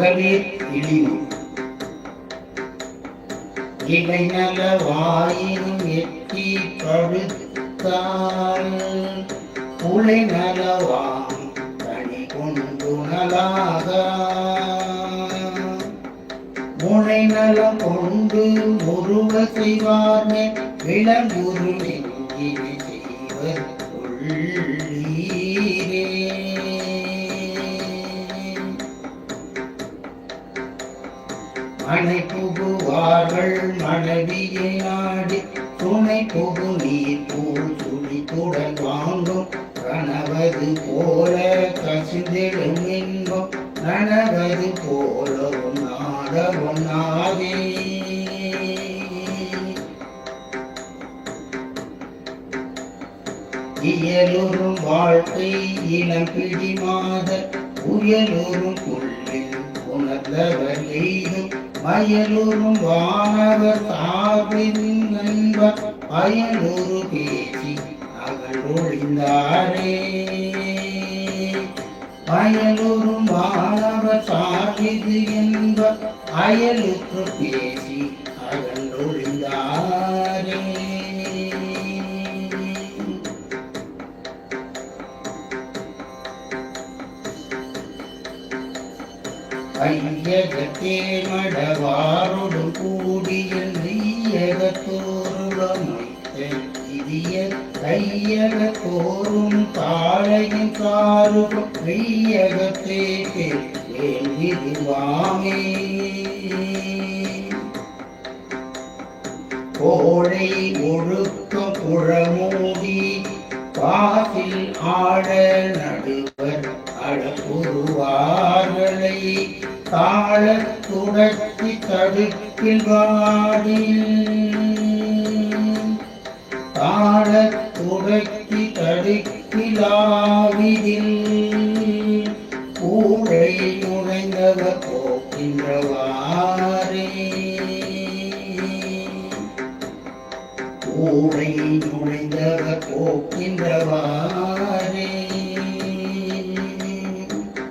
மகளிர் இழிவு இவை நலவாயினும் எட்டி படுத்தால் புலை நலவாம் தனி கொண்டுணலாக முனை நலம் கொண்டு முருக செய்வார்மே விளங்குரு நெஞ்சினை செய்வர் உள்ளீரே. மனை புகுவார்கள் மனைவியை நாடி துணை புகு நீர் போல் துளித்துடன் வாங்கும் கணவது போல கசிந்திடும் இன்பம் நனவது போல ஒன்னாத ஒன்னாதே. இயலுறும் வாழ்க்கை இளம் பிடிமாத உயலுறும் புள்ளில் உணர்ந்தவர் எய்தும் மயலுறும் வானவர் சார்பின் நண்பர் அயலுறு பேசி அகழொழிந்தாரே. அயலுறும் வானவர் சார்பிது என்பர் அயலுற்று பேசி அகழொழிந்தாரே. ஐயகத்தே மடவாரோடு கூடிய நெய்யகத்தோருடமைத்த இதிய கையகத்தோறும் தாழையின் காருடும் மெய்யகத்தே வேண்டிடுவாமே. கோழை ஒழுக்க புறமூடி பாசில் ஆட நடுவர் அழகுருவார்களை தாளத்துடக்கி தடுக்கில் வாடில் தாளத்துடக்கி தடுக்கிலாவிதில் கூழை நுழைந்தவர் போக்கின்றவாரே. கூழை நுழைந்தவர் போக்கின்றவாரே.